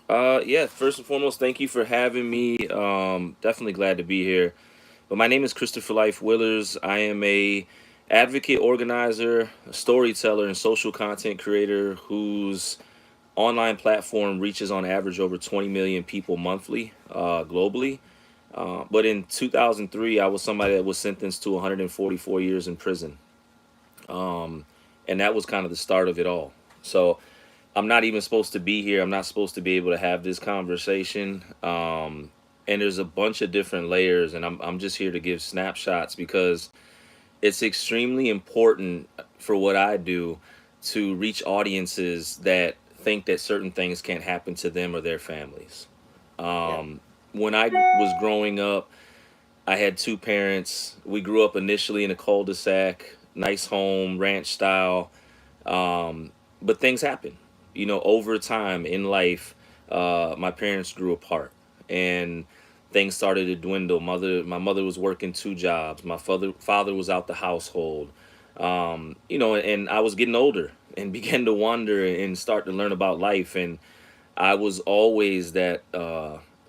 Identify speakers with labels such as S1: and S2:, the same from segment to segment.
S1: Yeah, first and foremost, thank you for having me. Definitely glad to be here. But my name is Christopher Life Willers. I am a advocate, organizer, storyteller, and social content creator whose online platform reaches on average over 20 million people monthly, globally. But in 2003, I was somebody that was sentenced to 144 years in prison. And that was kind of the start of it all. So I'm not even supposed to be here. I'm not supposed to be able to have this conversation. And there's a bunch of different layers, and I'm just here to give snapshots because it's extremely important for what I do to reach audiences that think that certain things can't happen to them or their families.
S2: Yeah.
S1: When I was growing up, I had two parents. We grew up initially in a cul-de-sac, nice home, ranch style. But things happen. Over time in life, my parents grew apart, and things started to dwindle. My mother was working two jobs. My father was out the household. And I was getting older and began to wonder and start to learn about life. And I was always that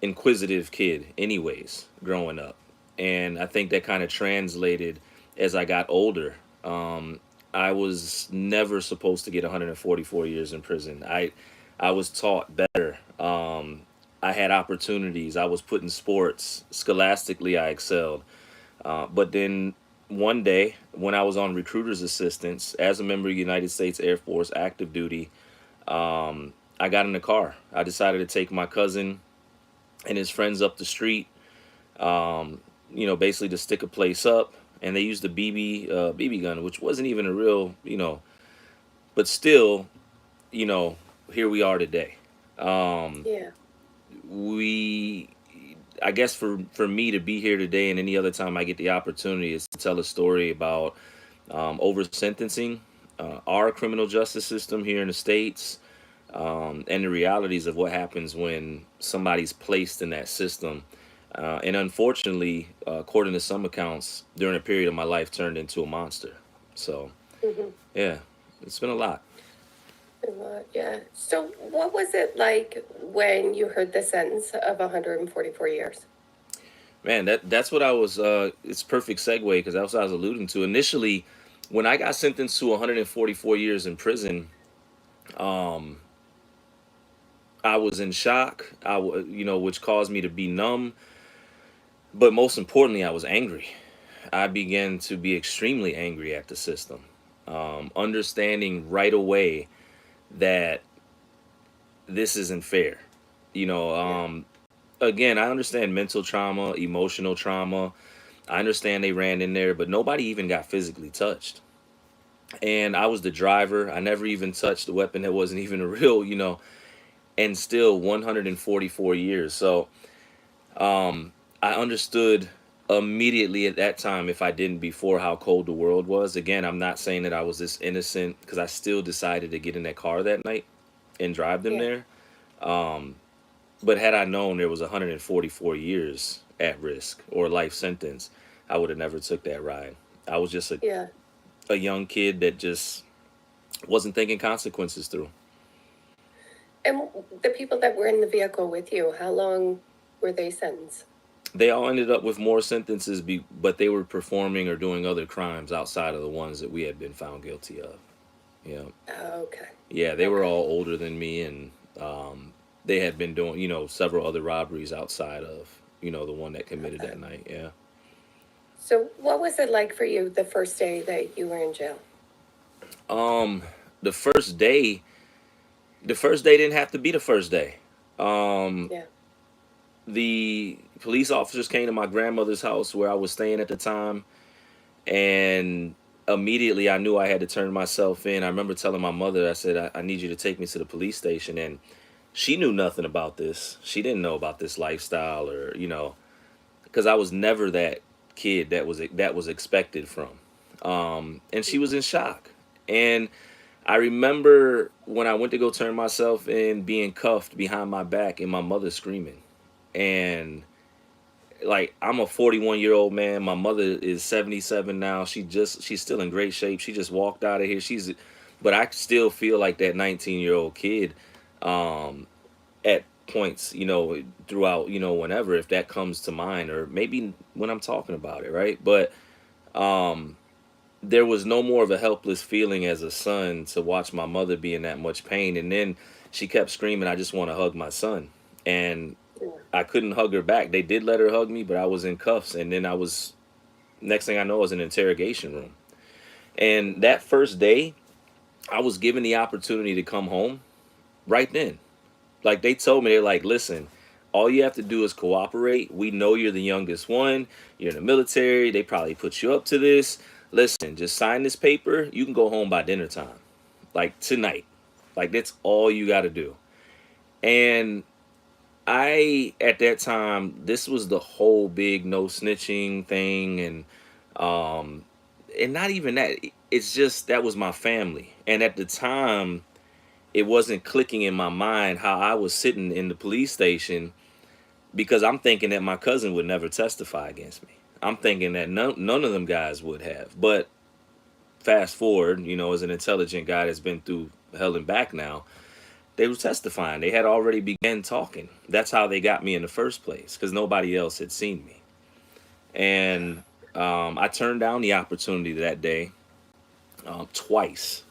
S1: inquisitive kid, anyways, growing up. And I think that kind of translated as I got older. I was never supposed to get 144 years in prison. I was taught better. I had opportunities. I was put in sports. Scholastically, I excelled. But then one day, when I was on recruiter's assistance as a member of the United States Air Force active duty, I got in the car. I decided to take my cousin and his friends up the street, basically to stick a place up. And they used a BB gun, which wasn't even a real, but still, you know, here we are today. Um,
S2: Yeah.
S1: we, I guess for me to be here today and any other time I get the opportunity is to tell a story about over sentencing, our criminal justice system here in the states, and the realities of what happens when somebody's placed in that system. And unfortunately, according to some accounts, during a period of my life, turned into a monster. So,
S2: Hmm.
S1: yeah, it's been a lot.
S2: Yeah. So, what was it like when you heard the sentence of 144 years?
S1: Man, that's what I was. It's perfect segue because that's what I was alluding to initially. When I got sentenced to 144 years in prison, um, I was in shock. Which caused me to be numb. But most importantly, I was angry. I began to be extremely angry at the system, understanding right away that this isn't fair. You know,
S2: Yeah.
S1: again, I understand mental trauma, emotional trauma. I understand they ran in there, but nobody even got physically touched. And I was the driver. I never even touched the weapon that wasn't even a real, and still 144 years. So I understood immediately at that time, if I didn't before, how cold the world was. Again, I'm not saying that I was this innocent because I still decided to get in that car that night and drive them
S2: Yeah.
S1: there. But had I known there was 144 years at risk or life sentence, I would have never took that ride. I was just
S2: Yeah.
S1: a young kid that just wasn't thinking consequences through.
S2: And the people that were in the vehicle with you, how long were they sentenced?
S1: They all ended up with more sentences, but they were performing or doing other crimes outside of the ones that we had been found guilty of. Yeah,
S2: Okay.
S1: yeah, they were
S2: Okay.
S1: all older than me, and they had been doing, several other robberies outside of, the one that committed
S2: Okay.
S1: that night. Yeah.
S2: So, what was it like for you the first day that you were in jail?
S1: Um, the first day, the first day didn't have to be the first day. Um,
S2: Yeah.
S1: the police officers came to my grandmother's house where I was staying at the time, and immediately I knew I had to turn myself in. I remember telling my mother, I said, I need you to take me to the police station. And she knew nothing about this. She didn't know about this lifestyle or, because I was never that kid that was expected from. And she was in shock. And I remember when I went to go turn myself in, being cuffed behind my back and my mother screaming. And like, I'm a 41-year-old man. My mother is 77 now. She's still in great shape. She just walked out of here. But I still feel like that 19-year-old kid, um, at points, throughout, whenever, if that comes to mind, or maybe when I'm talking about it, right? But there was no more of a helpless feeling as a son to watch my mother be in that much pain. And then she kept screaming, I just want to hug my son. And
S2: Yeah.
S1: I couldn't hug her back. They did let her hug me, but I was in cuffs. And then next thing I know, I was in an interrogation room. And that first day, I was given the opportunity to come home right then. Like they told me, they're like, listen, all you have to do is cooperate. We know you're the youngest one. You're in the military. They probably put you up to this. Listen, just sign this paper. You can go home by dinner time, like tonight. Like that's all you got to do. And at that time, this was the whole big no snitching thing, um, and not even that. It's just that was my family, and at the time, it wasn't clicking in my mind how I was sitting in the police station because I'm thinking that my cousin would never testify against me. I'm thinking that none of them guys would have. But fast forward, as an intelligent guy that's been through hell and back now, they were testifying. They had already began talking. That's how they got me in the first place because nobody else had seen me. And I turned down the opportunity that day twice.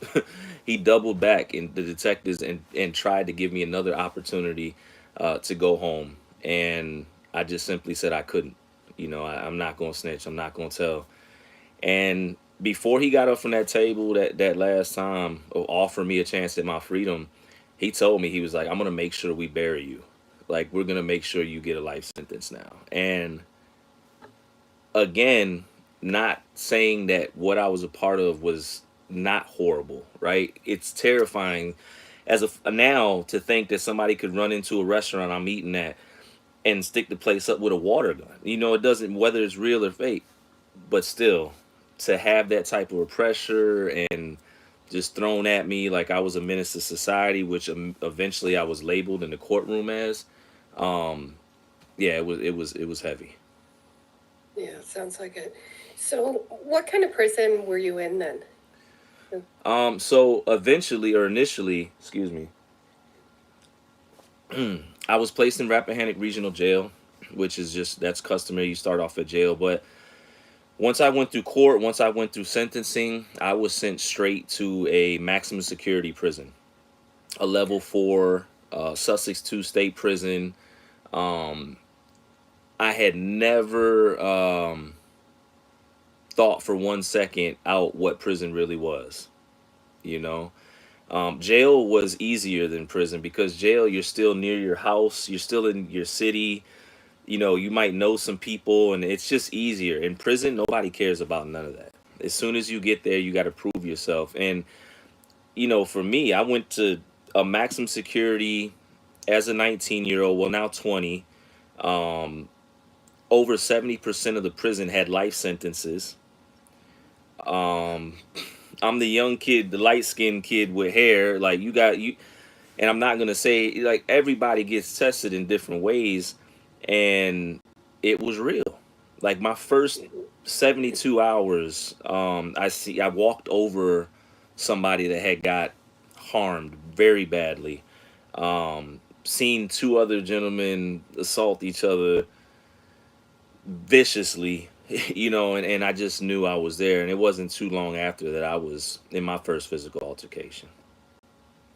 S1: He doubled back in the detectives and tried to give me another opportunity to go home. And I just simply said I couldn't. I'm not going to snitch. I'm not going to tell. And before he got up from that table that last time, or offered me a chance at my freedom, he told me, he was like, I'm going to make sure we bury you. Like, we're going to make sure you get a life sentence now. And again, not saying that what I was a part of was not horrible, right? It's terrifying as now to think that somebody could run into a restaurant I'm eating at and stick the place up with a water gun. It doesn't, whether it's real or fake, but still, to have that type of pressure and just thrown at me like I was a menace to society, which eventually I was labeled in the courtroom as. Yeah, it was heavy.
S2: Yeah, sounds like it. So, what kind of prison were you in then?
S1: So eventually, or initially, excuse me, I was placed in Rappahannock Regional Jail, which is just, that's customary. You start off at jail, but once I went through court, once I went through sentencing, I was sent straight to a maximum security prison, a level 4 Sussex 2 state prison. Um, I had never thought for 1 second out what prison really was. You know, jail was easier than prison because jail, you're still near your house, you're still in your city. You might know some people, and it's just easier. In prison, nobody cares about none of that. As soon as you get there, you got to prove yourself. And for me, I went to a maximum security as a 19-year-old, well, now 20. Um, Over 70% of the prison had life sentences. Um, I'm the young kid, the light skinned kid with hair. Like and I'm not gonna say, like, everybody gets tested in different ways, and it was real. Like my first 72 hours, I walked over somebody that had got harmed very badly. Seen two other gentlemen assault each other viciously, and I just knew I was there. And it wasn't too long after that I was in my first physical altercation.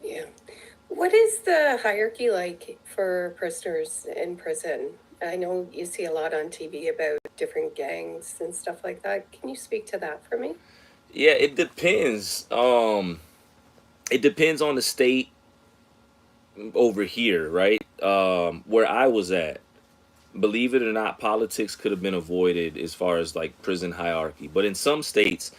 S2: Yeah. What is the hierarchy like for prisoners in prison? I know you see a lot on TV about different gangs and stuff like that. Can you speak to that for me?
S1: Yeah, it depends. It depends on the state over here, right? Where I was at, believe it or not, politics could have been avoided as far as like prison hierarchy. But in some states,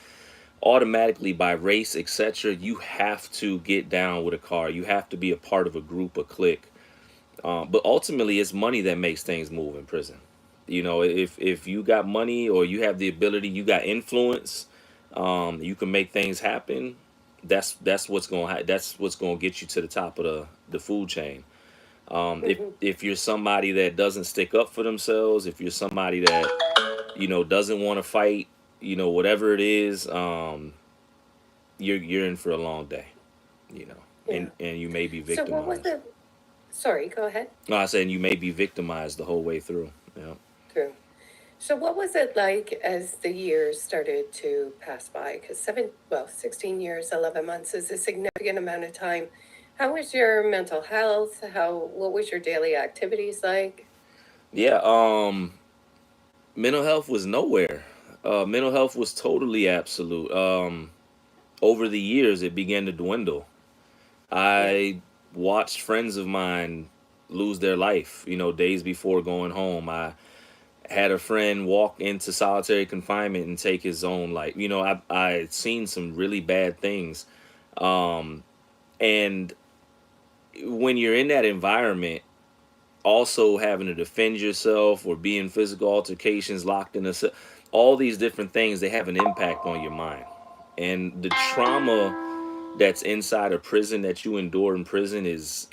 S1: automatically by race, etc., you have to get down with a car. You have to be a part of a group, a clique. But ultimately, it's money that makes things move in prison. If you got money or you have the ability, you got influence, you can make things happen. That's what's gonna get you to the top of the food chain.
S2: Mm-hmm.
S1: If you're somebody that doesn't stick up for themselves, if you're somebody that doesn't want to fight, whatever it is, you're in for a long day. You know,
S2: Yeah.
S1: and you may be
S2: So, what was
S1: victimized.
S2: it? Sorry, go ahead.
S1: No, I said you may be victimized the whole way through. Yeah.
S2: True. So, what was it like as the years started to pass by? Because 16 years, 11 months is a significant amount of time. How was your mental health? What was your daily activities like?
S1: Yeah. Mental health was nowhere. Mental health was totally absolute. Over the years, it began to dwindle.
S2: Yeah,
S1: I watched friends of mine lose their life, days before going home. I had a friend walk into solitary confinement and take his own life. I had seen some really bad things. Um, and when you're in that environment, also having to defend yourself or be in physical altercations, locked in a cell, all these different things, they have an impact on your mind. And the trauma that's inside a prison that you endure in prison is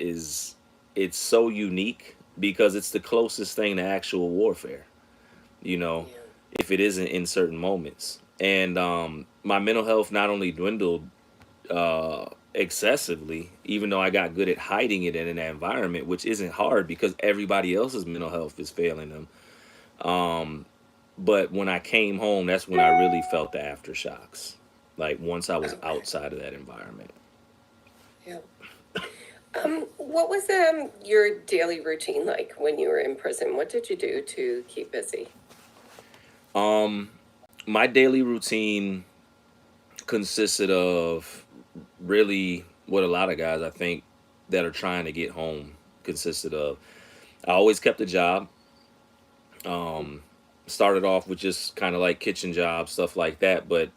S1: it's so unique because it's the closest thing to actual warfare, you know,
S2: yeah,
S1: if it isn't in certain moments. And my mental health not only dwindled excessively, even though I got good at hiding it in an environment, which isn't hard because everybody else's mental health is failing them. Um, but when I came home, that's when I really felt the aftershocks. Like once I was
S2: okay,
S1: outside of that environment.
S2: yeah. What was your daily routine like when you were in prison? What did you do to keep busy?
S1: Um, my daily routine consisted of really what a lot of guys I think that are trying to get home consisted of. I always kept a job. Um, Started off with just kind of like kitchen jobs, stuff like that. But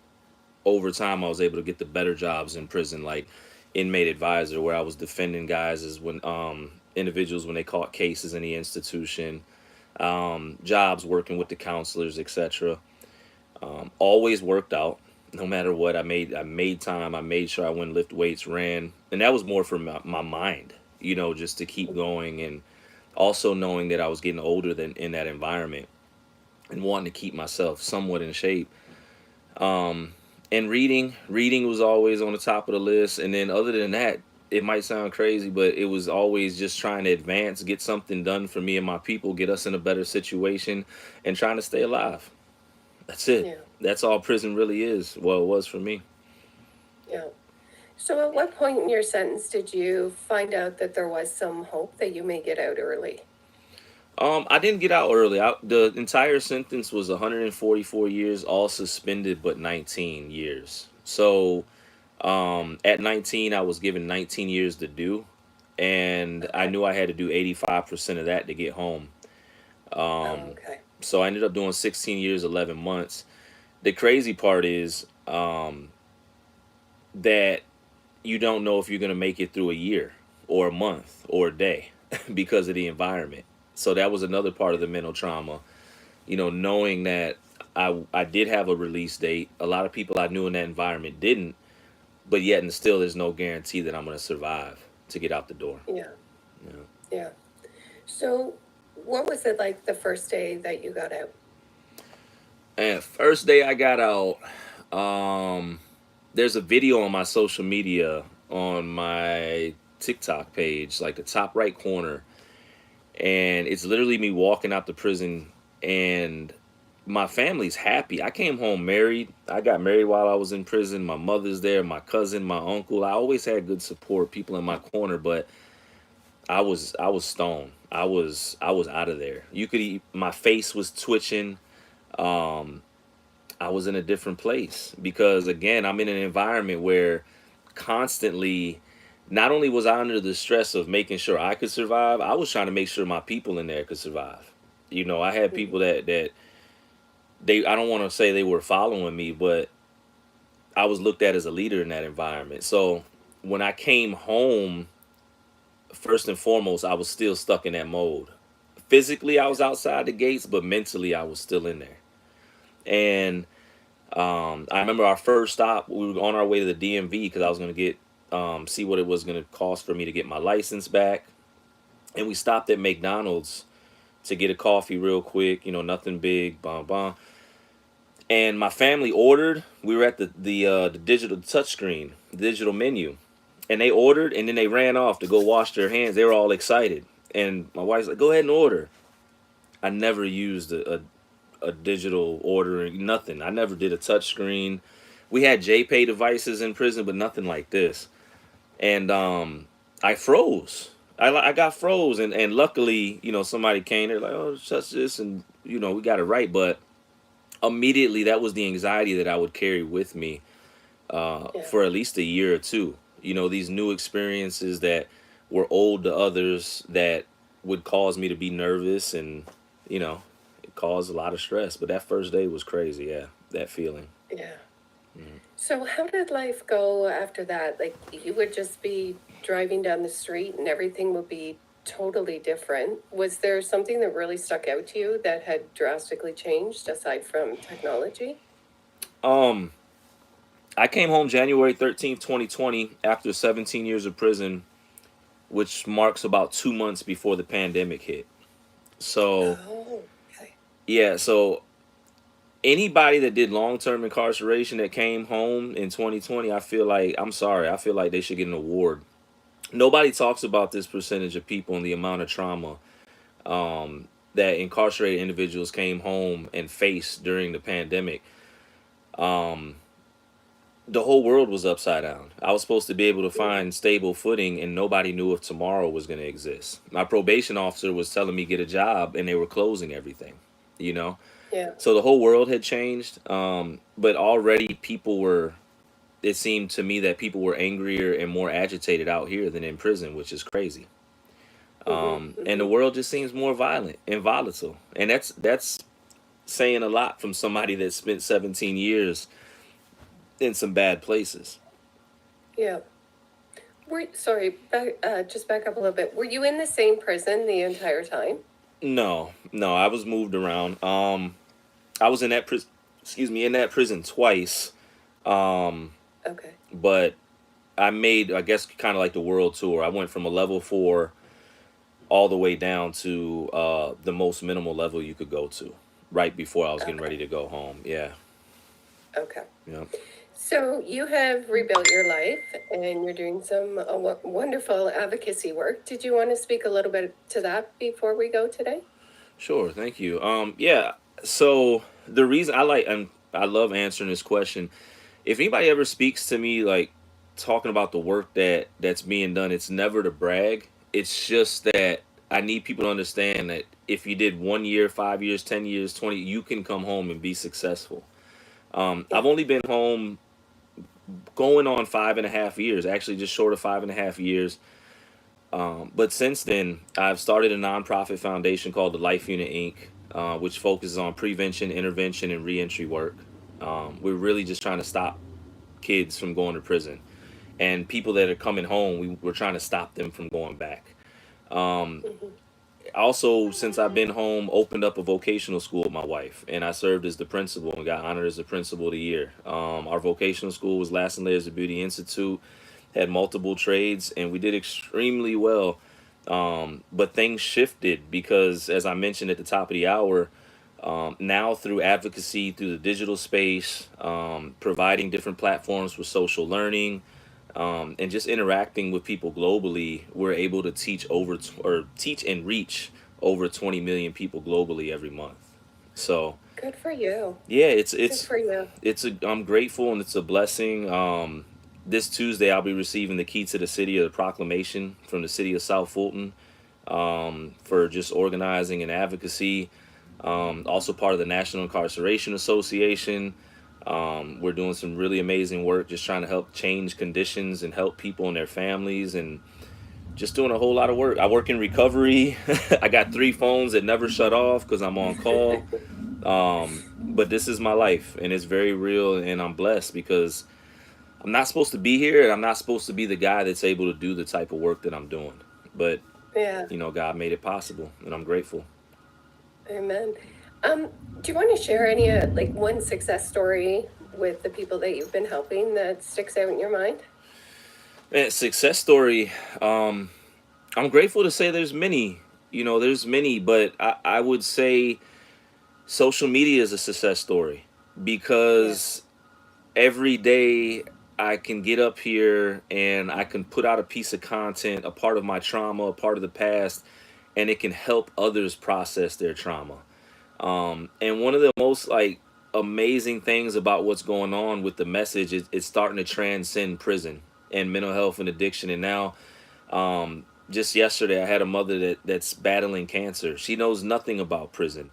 S1: over time, I was able to get the better jobs in prison, like inmate advisor, where I was defending guys as when individuals when they caught cases in the institution. Jobs working with the counselors, etc. Always worked out, no matter what. I made time. I made sure I went and lift weights, ran, and that was more for my mind, just to keep going, and also knowing that I was getting older than in that environment and wanting to keep myself somewhat in shape. Um, and reading was always on the top of the list. And then other than that, it might sound crazy, but it was always just trying to advance, get something done for me and my people, get us in a better situation, and trying to stay alive. That's it.
S2: Yeah,
S1: That's all prison really is. Well, it was for me.
S2: yeah. So, at what point in your sentence did you find out that there was some hope that you may get out early?
S1: I didn't get out early. The entire sentence was 144 years, all suspended, but 19 years. So at 19, I was given 19 years to do, and I
S2: Okay.
S1: knew I had to do 85% of that to get home.
S2: Oh,
S1: Um,
S2: okay.
S1: so I ended up doing 16 years, 11 months. The crazy part is that you don't know if you're going to make it through a year or a month or a day because of the environment. So that was another part of the mental trauma, knowing that I did have a release date. A lot of people I knew in that environment didn't, but yet and still there's no guarantee that I'm going to survive to get out the door.
S2: Yeah,
S1: You know?
S2: yeah. So, what was it like the first day that you got out?
S1: And first day I got out, um, there's a video on my social media on my TikTok page, like the top right corner, and it's literally me walking out the prison, and my family's happy. I came home married. I got married while I was in prison. My mother's there, my cousin, my uncle. I always had good support, people in my corner, but I was stoned. I was out of there. My face was twitching. Um I was in a different place because again, I'm in an environment where constantly not only was I under the stress of making sure I could survive, I was trying to make sure my people in there could survive. I had
S2: Mhm.
S1: people that they I don't want to say they were following me, but I was looked at as a leader in that environment. So when I came home, first and foremost, I was still stuck in that mode. Physically, I
S2: Yeah,
S1: was outside the gates, but mentally, I was still in there. And I remember our first stop. We were on our way to the DMV because I was going to get see what it was going to cost for me to get my license back. And we stopped at McDonald's to get a coffee real quick. Nothing big, blah blah. And my family ordered. We were at the digital touchscreen, digital menu, and they ordered, and then they ran off to go wash their hands. They were all excited, and my wife's like, "Go ahead and order." I never used a digital ordering, nothing. I never did a touch screen. We had JPay devices in prison, but nothing like this. And I froze. I got froze, and luckily, somebody came. They're like, "Oh, touch this," and we got it right. But immediately, that was the anxiety that I would carry with me
S2: Yeah.
S1: for at least a year or two. These new experiences that were old to others that would cause me to be nervous, and it caused a lot of stress. But that first day was crazy. Yeah, that feeling.
S2: Yeah.
S1: Mhm.
S2: So how did life go after that? Like you would just be driving down the street and everything would be totally different. Was there something that really stuck out to you that had drastically changed aside from technology?
S1: Um, I came home January 13th, 2020, after 17 years of prison, which marks about 2 months before the pandemic hit. So,
S2: Oh, okay.
S1: yeah, so anybody that did long term incarceration that came home in 2020, I feel like, I'm sorry, I feel like they should get an award. Nobody talks about this percentage of people and the amount of trauma that incarcerated individuals came home and faced during the pandemic. Um, the whole world was upside down. I was supposed to be able to find stable footing, and nobody knew if tomorrow was going to exist. My probation officer was telling me get a job, and they were closing everything. You know,
S2: Yeah.
S1: so the whole world had changed. But already people were. It seemed to me that people were angrier and more agitated out here than in prison, which is crazy. And the
S2: Mm-hmm.
S1: world just seems more violent and volatile, and that's saying a lot from somebody that spent 17 years in some bad places.
S2: Yeah. Just back up a little bit. Were you in the same prison the entire time?
S1: No, no, I was moved around. I was in that prison, excuse me, in that prison twice. Um,
S2: Okay.
S1: but I made, I guess, kind of like the world tour. I went from a level 4 all the way down to the most minimal level you could go to, right before I was getting ready
S2: Okay.
S1: to go home. Yeah,
S2: Okay.
S1: yeah,
S2: So you have rebuilt your life and you're doing some wonderful advocacy work. Did you want to speak a little bit to that before we go today?
S1: sure. Thank you. Yeah. So the reason I like and I love answering this question. If anybody ever speaks to me like talking about the work that's being done, it's never to brag. It's just that I need people to understand that if you did 1 year, 5 years, 10 years, 20, you can come home and be successful.
S2: Yeah.
S1: I've only been home going on 5.5 years, actually just short of 5.5 years. But since then, I've started a nonprofit foundation called the Life Unit Inc., which focuses on prevention, intervention, and reentry work. We're really just trying to stop kids from going to prison, and people that are coming home, we're trying to stop them from going back. Um,
S2: Hmm.
S1: Also, since I've been home, opened up a vocational school with my wife, and I served as the principal and got honored as the principal of the year. Our vocational school was Lasting Layers of Beauty Institute, had multiple trades, and we did extremely well. But things shifted because, as I mentioned at the top of the hour, now through advocacy, through the digital space, providing different platforms for social learning, and just interacting with people globally, we're able to teach and reach over 20 million people globally every month. So
S2: Good for you.
S1: yeah,
S2: Good for you.
S1: I'm grateful and it's a blessing. This Tuesday I'll be receiving the key to the city of the proclamation from the city of South Fulton, for just organizing and advocacy. Also part of the National Incarceration Association. We're doing some really amazing work, just trying to help change conditions and help people and their families, and just doing a whole lot of work. I work in recovery. I got 3 phones that never shut off because I'm on call. But this is my life, and it's very real, and I'm blessed because I'm not supposed to be here, and I'm not supposed to be the guy that's able to do the type of work that I'm doing. But
S2: Yeah.
S1: God made it possible, and I'm grateful.
S2: Amen. Um, do you want to share any like one success story with the people that you've been helping that sticks out in your mind?
S1: Man, success story. I'm grateful to say there's many. There's many, but I would say social media is a success story
S2: Yeah.
S1: because every day I can get up here and I can put out a piece of content, a part of my trauma, a part of the past, and it can help others process their trauma. And one of the most like amazing things about what's going on with the message is it's starting to transcend prison and mental health and addiction. And now, just yesterday, I had a mother that's battling cancer. She knows nothing about prison,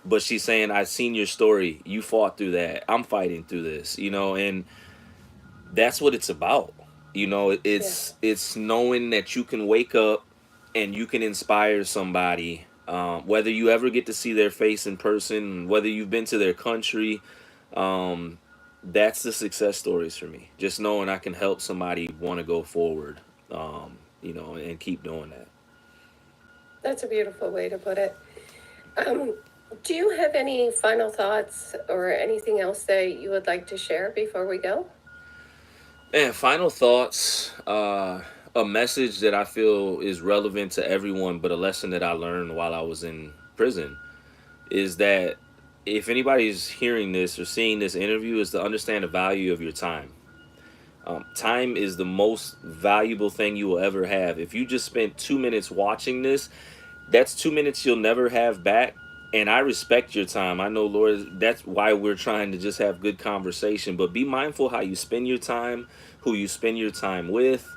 S1: but she's saying, "I've seen your story. You fought through that. I'm fighting through this." And that's what it's about.
S2: Yeah.
S1: It's knowing that you can wake up and you can inspire somebody, whether you ever get to see their face in person, whether you've been to their country. um, that's the success stories for me, just knowing I can help somebody want to go forward, and keep doing that.
S2: That's a beautiful way to put it. Um, do you have any final thoughts or anything else that you would like to share before we go?
S1: And final thoughts, a message that I feel is relevant to everyone, but a lesson that I learned while I was in prison is that if anybody's hearing this or seeing this interview, is to understand the value of your time. Time is the most valuable thing you will ever have. If you just spent 2 minutes watching this, that's 2 minutes you'll never have back. And I respect your time. I know, Lord, that's why we're trying to just have good conversation. But be mindful how you spend your time, who you spend your time with,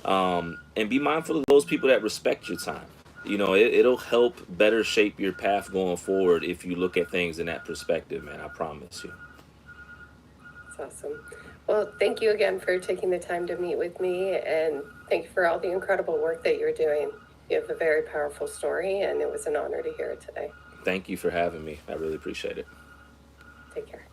S1: and be mindful of those people that respect your time. It'll help better shape your path going forward if you look at things in that perspective, man. I promise you.
S2: That's awesome. Well, thank you again for taking the time to meet with me, and thank you for all the incredible work that you're doing. You have a very powerful story, and it was an honor to hear it today.
S1: Thank you for having me. I really appreciate it.
S2: Take care.